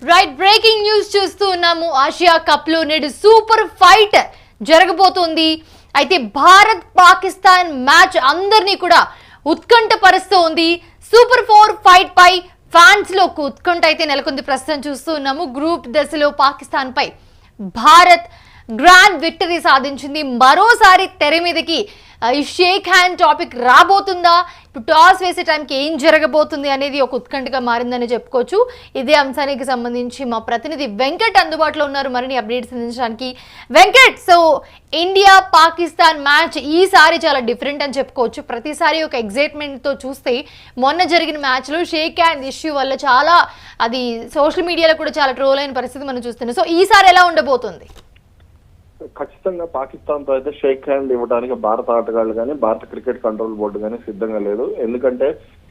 Right, breaking news చూస్తూ ఉన్నాము. Asia cup లో నేడు సూపర్ ఫైట్ జరగబోతోంది. అయితే భారత్ పాకిస్తాన్ మ్యాచ్ అందరినీ కూడా ఉత్కంఠ పరుస్తూ ఉంది. సూపర్ 4 ఫైట్ పై ఫ్యాన్స్ లో ఉత్కంఠ అయితే నెలకొంది. ప్రస్తుతం చూస్తూ ఉన్నాము గ్రూప్ దశలో పాకిస్తాన్ పై భారత్ గ్రాండ్ విక్టరీ సాధించింది. మరోసారి తెర మీదకి ఈ షేక్ హ్యాండ్ టాపిక్ రాబోతుందా, ఇప్పుడు టాస్ వేసే టైంకి ఏం జరగబోతుంది అనేది ఒక ఉత్కంఠగా మారిందని చెప్పుకోవచ్చు. ఇదే అంశానికి సంబంధించి మా ప్రతినిధి వెంకట్ అందుబాటులో ఉన్నారు మరిన్ని అప్డేట్స్ అందించడానికి. Venkat, so India Pakistan match ఈసారి చాలా డిఫరెంట్ అని చెప్పుకోవచ్చు. ప్రతిసారి ఒక ఎగ్జైట్మెంట్తో చూస్తే మొన్న జరిగిన మ్యాచ్లో షేక్ హ్యాండ్ ఇష్యూ వల్ల చాలా అది సోషల్ మీడియాలో కూడా చాలా ట్రోల్ అయిన పరిస్థితి మనం చూస్తున్నాం. సో ఈసారి ఎలా ఉండబోతుంది? ఖచ్చితంగా పాకిస్తాన్ తో అయితే షేక్ హ్యాండ్ ఇవ్వడానికి భారత ఆటగాళ్లు కానీ భారత క్రికెట్ కంట్రోల్ బోర్డు కానీ సిద్ధంగా లేదు. ఎందుకంటే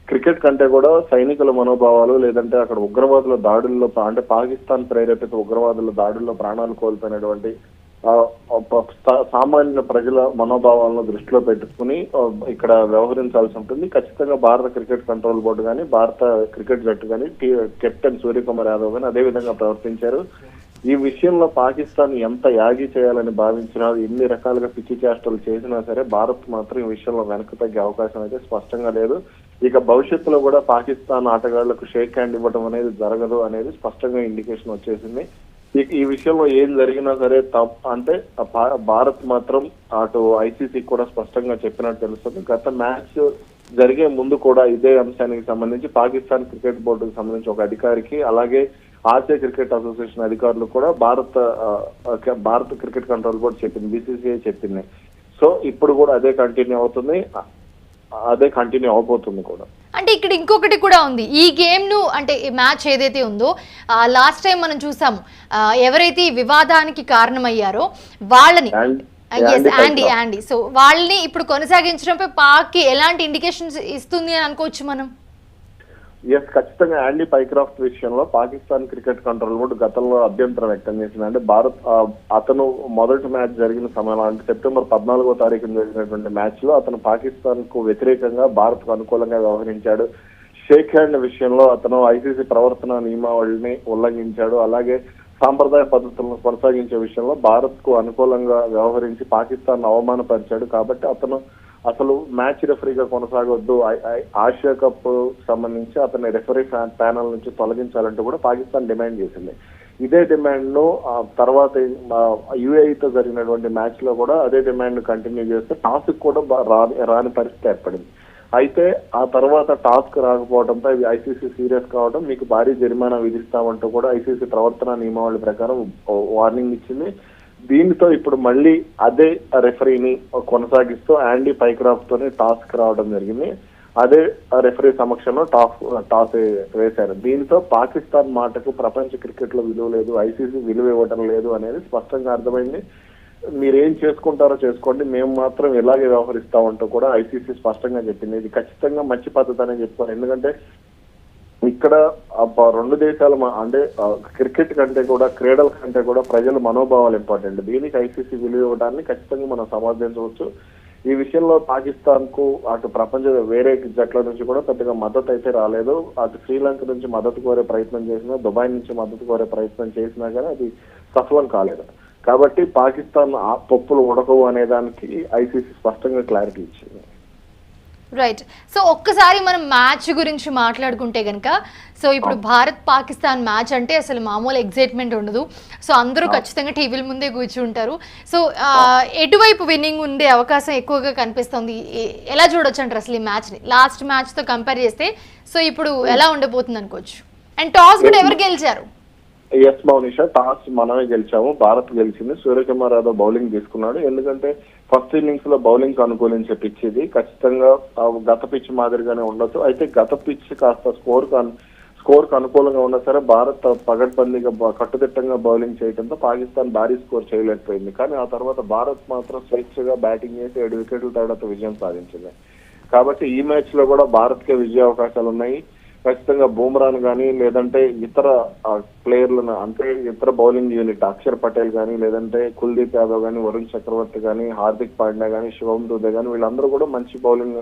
క్రికెట్ కంటే కూడా సైనికుల మనోభావాలు, లేదంటే అక్కడ ఉగ్రవాదుల దాడుల్లో అంటే పాకిస్తాన్ ప్రేరేపిత ఉగ్రవాదుల దాడుల్లో ప్రాణాలు కోల్పోయినటువంటి సామాన్య ప్రజల మనోభావాలను దృష్టిలో పెట్టుకుని ఇక్కడ వ్యవహరించాల్సి ఉంటుంది. ఖచ్చితంగా భారత క్రికెట్ కంట్రోల్ బోర్డు కానీ భారత క్రికెట్ జట్టు కానీ కెప్టెన్ సూర్యకుమార్ యాదవ్ కానీ అదే విధంగా ప్రవర్తించారు. ఈ విషయంలో పాకిస్తాన్ ఎంత యాగి చేయాలని భావించినా, ఎన్ని రకాలుగా పిచ్చి చేష్టలు చేసినా సరే భారత్ మాత్రం ఈ విషయంలో వెనక్కి తగ్గే అవకాశం అయితే స్పష్టంగా లేదు. ఇక భవిష్యత్తులో కూడా పాకిస్తాన్ ఆటగాళ్లకు షేక్ హ్యాండ్ ఇవ్వడం అనేది జరగదు అనేది స్పష్టంగా ఇండికేషన్ వచ్చేసింది. ఈ విషయంలో ఏం జరిగినా సరే అంటే భారత్ మాత్రం అటు ఐసీసీ కూడా స్పష్టంగా చెప్పినట్టు తెలుస్తుంది. గత మ్యాచ్ జరిగే ముందు కూడా ఇదే అంశానికి సంబంధించి పాకిస్తాన్ క్రికెట్ బోర్డుకు సంబంధించి ఒక అధికారికి, అలాగే ఆసియా క్రికెట్ అసోసియేషన్ అధికారులు కూడా భారత క్రికెట్ కంట్రోల్ బోర్డు చెప్పింది, బీసీసీఐ చెప్పింది. సో ఇప్పుడు కూడా అదే కంటిన్యూ అవుతుంది, అదే కంటిన్యూ అవబోతుంది కూడా. అంటే ఇక్కడ ఇంకొకటి కూడా ఉంది. ఈ గేమ్ ను అంటే ఈ మ్యాచ్ ఏదైతే ఉందో లాస్ట్ టైం మనం చూసాము, ఎవరైతే ఈ వివాదానికి కారణమయ్యారో వాళ్ళని యాండీ సో వాళ్ళని ఇప్పుడు కొనసాగించడంపై పాక్ ఎలాంటి ఇండికేషన్స్ ఇస్తుంది అని అనుకోవచ్చు మనం? ఎస్, ఖచ్చితంగా యాండీ పైక్రాఫ్ట్ విషయంలో పాకిస్తాన్ క్రికెట్ కంట్రోల్ బోర్డు గతంలో అభ్యంతరం వ్యక్తం చేసింది. అంటే భారత్ అతను మొదటి మ్యాచ్ జరిగిన సమయంలో అంటే సెప్టెంబర్ 14వ తారీఖున జరిగినటువంటి మ్యాచ్ లో అతను పాకిస్తాన్ కు వ్యతిరేకంగా భారత్ కు అనుకూలంగా వ్యవహరించాడు. షేక్ హ్యాండ్ విషయంలో అతను ఐసీసీ ప్రవర్తన నియమావళిని ఉల్లంఘించాడు. అలాగే సాంప్రదాయ పద్ధతులను కొనసాగించే విషయంలో భారత్ కు అనుకూలంగా వ్యవహరించి పాకిస్తాన్ అవమానపరిచాడు. కాబట్టి అతను అసలు మ్యాచ్ రెఫరీగా కొనసాగొద్దు, ఆసియా కప్ సంబంధించి అతని రెఫరీ ప్యానల్ నుంచి తొలగించాలంటూ కూడా పాకిస్తాన్ డిమాండ్ చేసింది. ఇదే డిమాండ్ ను తర్వాత యుఏఈతో జరిగినటువంటి మ్యాచ్ లో కూడా అదే డిమాండ్ కంటిన్యూ చేస్తే టాస్ కూడా రాని పరిస్థితి ఏర్పడింది. అయితే ఆ తర్వాత టాస్క్ రాకపోవడంపై ఐసీసీ సీరియస్ కావడం, మీకు భారీ జరిమానా విధిస్తామంటూ కూడా ఐసీసీ ప్రవర్తన నియమావళి ప్రకారం వార్నింగ్ ఇచ్చింది. దీనితో ఇప్పుడు మళ్ళీ అదే రెఫరీని కొనసాగిస్తూ యాండీ పైక్రాఫ్ట్ తోని టాస్క్ రావడం జరిగింది. అదే రెఫరీ సమక్షంలో టాస్ వేశారు. దీంతో పాకిస్తాన్ మాటకు ప్రపంచ క్రికెట్ లో విలువ లేదు, ఐసీసీ విలువ ఇవ్వడం లేదు అనేది స్పష్టంగా అర్థమైంది. మీరేం చేసుకుంటారో చేసుకోండి, మేము మాత్రం ఇలాగే వ్యవహరిస్తామంటూ కూడా ఐసీసీ స్పష్టంగా చెప్పింది. ఇది ఖచ్చితంగా మంచి పద్ధతి అని చెప్పుకోవాలి. ఎందుకంటే ఇక్కడ రెండు దేశాలు అంటే క్రికెట్ కంటే కూడా క్రీడల కంటే కూడా ప్రజల మనోభావాలు ఇంపార్టెంట్. దీనికి ఐసీసీ విలువ ఇవ్వడాన్ని ఖచ్చితంగా మనం సమర్థించవచ్చు. ఈ విషయంలో పాకిస్తాన్ కు అటు ప్రపంచ వేరే జట్ల నుంచి కూడా పెద్దగా మద్దతు అయితే రాలేదు. అటు శ్రీలంక నుంచి మద్దతు కోరే ప్రయత్నం చేసినా, దుబాయ్ నుంచి మద్దతు కోరే ప్రయత్నం చేసినా కానీ అది సఫలం కాలేదు. కాబట్టి పాకిస్తాన్ పప్పులు ఉడకవు అనే దానికి ఐసీసీ స్పష్టంగా క్లారిటీ ఇచ్చింది. రైట్, సో ఒక్కసారి మనం మ్యాచ్ గురించి మాట్లాడుకుంటే కనుక, సో ఇప్పుడు భారత్ పాకిస్తాన్ మ్యాచ్ అంటే అసలు మామూలు ఎగ్జైట్మెంట్ ఉండదు. సో అందరూ ఖచ్చితంగా టీవీల ముందే కూర్చుంటారు. సో ఎటువైపు విన్నింగ్ ఉండే అవకాశం ఎక్కువగా కనిపిస్తుంది? ఎలా చూడొచ్చు అంటారు అసలు ఈ మ్యాచ్ని లాస్ట్ మ్యాచ్తో కంపేర్ చేస్తే? సో ఇప్పుడు ఎలా ఉండబోతుంది అనుకోవచ్చు? అండ్ టాస్ కూడా ఎవరు గెలిచారు? ఎస్ మౌనిషా, టాస్ మనమే గెలిచాము, భారత్ గెలిచింది. సూర్యకుమార్ యాదవ్ బౌలింగ్ తీసుకున్నాడు. ఎందుకంటే ఫస్ట్ ఇన్నింగ్స్ లో బౌలింగ్ అనుకూలించే పిచ్ ఇది. ఖచ్చితంగా గత పిచ్ మాదిరిగానే ఉండొచ్చు. అయితే గత పిచ్ కాస్త స్కోర్ కు అనుకూలంగా ఉన్నా సరే భారత్ పగడ్బందీగా కట్టుదిట్టంగా బౌలింగ్ చేయడంతో పాకిస్తాన్ భారీ స్కోర్ చేయలేకపోయింది. కానీ ఆ తర్వాత భారత్ మాత్రం స్వేచ్ఛగా బ్యాటింగ్ చేసి 7 వికెట్ల తేడాతో విజయం సాధించింది. కాబట్టి ఈ మ్యాచ్ లో కూడా భారత్ కే విజయ అవకాశాలు ఉన్నాయి. ఖచ్చితంగా బూమ్రాన్ కానీ, లేదంటే ఇతర ప్లేయర్లను అంటే ఇతర బౌలింగ్ యూనిట్ అక్షర్ పటేల్ కానీ, లేదంటే కుల్దీప్ యాదవ్ కానీ, వరుణ్ చక్రవర్తి కానీ, హార్దిక్ పాండ్యా కానీ, శివం దూబే కానీ, వీళ్ళందరూ కూడా మంచి బౌలింగ్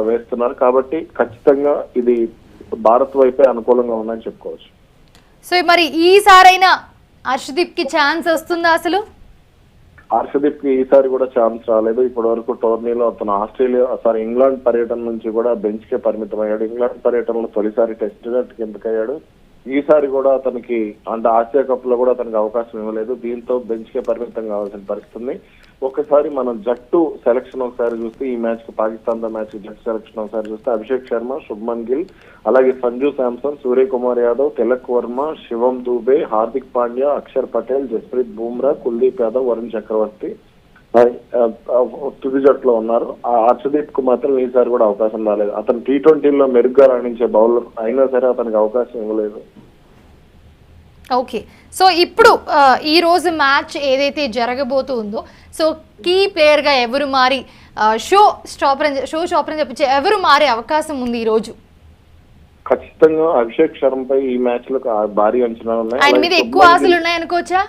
వేస్తున్నారు. కాబట్టి ఖచ్చితంగా ఇది భారత్ వైపే అనుకూలంగా ఉందని చెప్పుకోవచ్చు. సో మరి ఈసారైనా హర్షదీప్ కి ఛాన్స్ వస్తుందా అసలు? హర్షదీప్ కి ఈసారి కూడా ఛాన్స్ రాలేదు. ఇప్పటి వరకు టోర్నీలో అతను ఇంగ్లాండ్ పర్యటన నుంచి కూడా బెంచ్ కే పరిమితం అయ్యాడు. ఇంగ్లాండ్ పర్యటనలో తొలిసారి టెస్ట్ జట్టుకి ఎంపికయ్యాడు. ఈసారి కూడా అతనికి అంటే ఆసియా కప్ లో కూడా అతనికి అవకాశం ఇవ్వలేదు. దీంతో బెంచ్ కే పరిమితం కావాల్సిన పరిస్థితి. ఒకసారి మనం జట్టు సెలక్షన్ ఒకసారి చూస్తే, ఈ మ్యాచ్ కి పాకిస్తాన్ తో మ్యాచ్ జట్టు సెలక్షన్ ఒకసారి చూస్తే అభిషేక్ శర్మ, శుభ్మన్ గిల్, అలాగే సంజు శాంసన్, సూర్యకుమార్ యాదవ్, తిలక్ వర్మ, శివం దూబే, హార్దిక్ పాండ్యా, అక్షర్ పటేల్, జస్ప్రీత్ బుమ్రా, కుల్దీప్ యాదవ్, వరుణ్ చక్రవర్తి తుది జట్టులో ఉన్నారు. ఆ హర్షదీప్ కు మాత్రం ఈసారి కూడా అవకాశం రాలేదు. అతను T20లో మెరుగ్గా రాణించే బౌలర్ అయినా సరే అతనికి అవకాశం ఇవ్వలేదు. ఓకే, సో ఇప్పుడు ఈ రోజు మ్యాచ్ ఏదైతే జరగబోతుందో, సో కీ ప్లేయర్ గా ఎవరు మారి షో స్టాపర్ అని చెప్పించే ఎవరు మారే అవకాశం ఉంది ఈ రోజు? ఖచ్చితంగా అభిషేక్ శర్మపై ఈ మ్యాచ్ లో భారీ అంచనాలు ఉన్నాయి. ఆయన మీద ఎక్కువ ఆశలు ఉన్నాయి అనుకోవచ్చా?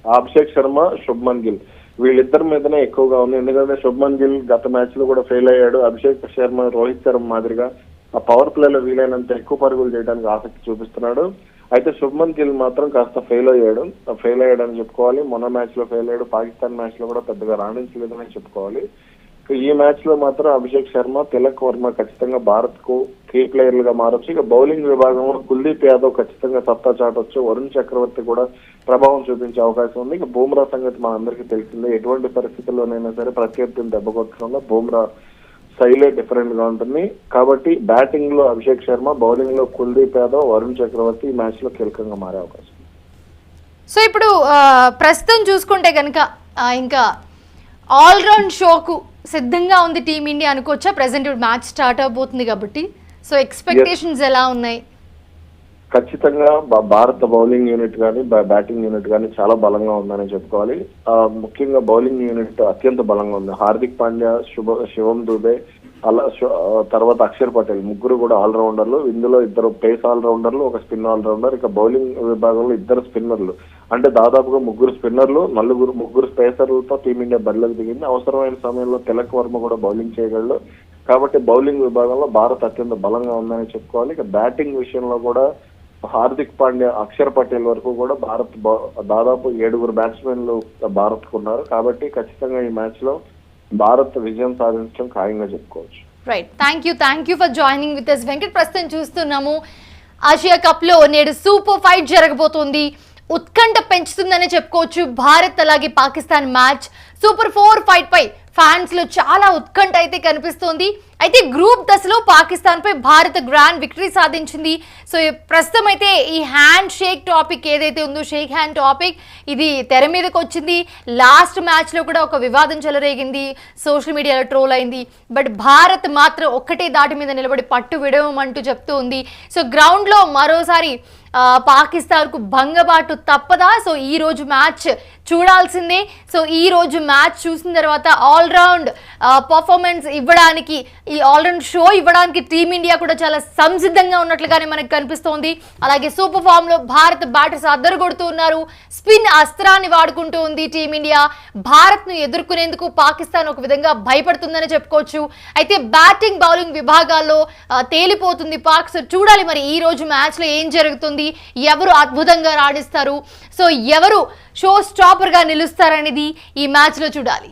అభిషేక్ శర్మ, శుభ్మన్ గిల్ వీళ్ళిద్దరి మీదనే ఎక్కువగా ఉంది. ఎందుకంటే శుభ్మన్ గిల్ గత మ్యాచ్ లో కూడా ఫెయిల్ అయ్యాడు. అభిషేక్ శర్మ, రోహిత్ శర్మ మాదిరిగా ఆ పవర్ ప్లే లో వీలైనంత ఎక్కువ పరుగులు చేయడానికి ఆసక్తి చూపిస్తున్నాడు. అయితే శుభ్మన్ గిల్ మాత్రం కాస్త ఫెయిల్ అయ్యాడని చెప్పుకోవాలి. మొన్న మ్యాచ్ లో ఫెయిల్ అయ్యాడు. పాకిస్తాన్ మ్యాచ్ లో కూడా పెద్దగా రాణించలేదని చెప్పుకోవాలి. ఈ మ్యాచ్ లో మాత్రం అభిషేక్ శర్మ, తిలక్ వర్మ ఖచ్చితంగా భారత్ కు కీ ప్లేయర్లుగా మారొచ్చు. ఇక బౌలింగ్ విభాగంలో కుల్దీప్ యాదవ్ ఖచ్చితంగా సత్తా చాటొచ్చు. వరుణ్ చక్రవర్తి కూడా ప్రభావం చూపించే అవకాశం ఉంది. ఇక బుమ్రా సంగతి మా అందరికీ తెలిసిందే. ఎటువంటి పరిస్థితుల్లోనైనా సరే ప్రత్యర్థిని దెబ్బ కొట్టడంలో బుమ్రా శైలే డిఫరెంట్ గా ఉంటుంది. కాబట్టి బ్యాటింగ్ లో అభిషేక్ శర్మ, బౌలింగ్ లో కుల్దీప్ యాదవ్, వరుణ్ చక్రవర్తి ఈ మ్యాచ్ లో కీలకంగా మారే అవకాశం. సో ఇప్పుడు ప్రస్తుతం చూసుకుంటే కనుక ఇంకా ఆల్రౌండ్ షోకు సిద్ధంగా ఉంది టీమిండియా అనుకోవచ్చా? ప్రెసెంట్ మ్యాచ్ స్టార్ట్ అవబోతుంది కాబట్టి, సో ఎక్స్పెక్టేషన్స్ ఎలా ఉన్నాయి? ఖచ్చితంగా భారత బౌలింగ్ యూనిట్ కానీ బ్యాటింగ్ యూనిట్ కానీ చాలా బలంగా ఉందని చెప్పుకోవాలి. ముఖ్యంగా బౌలింగ్ యూనిట్ అత్యంత బలంగా ఉంది. హార్దిక్ పాండ్యా, శివం దూబే, తర్వాత అక్షర్ పటేల్ ముగ్గురు కూడా ఆల్రౌండర్లు. ఇందులో ఇద్దరు పేస్ ఆల్రౌండర్లు, ఒక స్పిన్ ఆల్రౌండర్. ఇక బౌలింగ్ విభాగంలో ఇద్దరు స్పిన్నర్లు. అంటే దాదాపుగా ముగ్గురు స్పిన్నర్లు, ముగ్గురు స్పేసర్లతో టీమిండియా బరిలోకి దిగింది. అవసరమైన సమయంలో తిలక్ వర్మ కూడా బౌలింగ్ చేయగలడు. కాబట్టి బౌలింగ్ విభాగంలో భారత్ అత్యంత బలంగా ఉందని చెప్పుకోవాలి. ఇక బ్యాటింగ్ విషయంలో కూడా హార్దిక్ పాండ్యా, అక్షర్ పటేల్ వరకు కూడా భారత్ దాదాపు 7 బ్యాట్స్మెన్లు భారత్ కు ఉన్నారు. కాబట్టి ఖచ్చితంగా ఈ మ్యాచ్ లో భారత్ విజయం సాధించడం ఖాయంగా చెప్పుకోవచ్చు. Right, thank you for joining with us Venkat. ప్రస్తుతం చూస్తున్నాము ఆసియా కప్ లో నేడు సూపర్ ఫైట్ జరగబోతోంది. ఉత్కంఠ పెంచుతుందనే చెప్పుకోవచ్చు. భారత్ అలాగే పాకిస్తాన్ మ్యాచ్ సూపర్ 4 ఫైట్ పై ఫ్యాన్స్ లో చాలా ఉత్కంఠ అయితే కనిపిస్తోంది. అయితే గ్రూప్ దశలో పాకిస్తాన్ పై భారత్ గ్రాండ్ విక్టరీ సాధించింది. సో ప్రస్తుతం అయితే ఈ హ్యాండ్ షేక్ టాపిక్ ఏదైతే ఉందో, షేక్ హ్యాండ్ టాపిక్ ఇది తెర మీదకి వచ్చింది. లాస్ట్ మ్యాచ్ లో కూడా ఒక వివాదం చెలరేగింది, సోషల్ మీడియాలో ట్రోల్ అయింది. బట్ భారత్ మాత్రం ఒక్కటే దాటి మీద నిలబడి పట్టు విడవమంటూ చెప్తూ ఉంది. సో గ్రౌండ్ లో మరోసారి పాకిస్తాన్ కు భంగబాటు తప్పదా? సో ఈ రోజు మ్యాచ్ చూడాల్సిందే. సో ఈ రోజు మ్యాచ్ చూసిన తర్వాత ఆల్రౌండ్ పర్ఫార్మెన్స్ ఇవ్వడానికి, ఈ ఆల్రౌండ్ షో ఇవ్వడానికి టీమిండియా కూడా చాలా సంసిద్ధంగా ఉన్నట్లుగానే మనకు కనిపిస్తోంది. అలాగే సూపర్ ఫామ్ లో భారత్ బ్యాటర్స్ అద్దరు కొడుతూ ఉన్నారు. స్పిన్ అస్త్రాన్ని వాడుకుంటూ ఉంది టీమిండియా. భారత్ ను ఎదుర్కొనేందుకు పాకిస్తాన్ ఒక విధంగా భయపడుతుందని చెప్పుకోవచ్చు. అయితే బ్యాటింగ్ బౌలింగ్ విభాగాల్లో తేలిపోతుంది పాక్. సో చూడాలి మరి ఈ రోజు మ్యాచ్ లో ఏం జరుగుతుంది, ఎవరు అద్భుతంగా రాణిస్తారు, సో ఎవరు షో స్టాపర్ గా నిలుస్తారనేది ఈ మ్యాచ్ లో చూడాలి.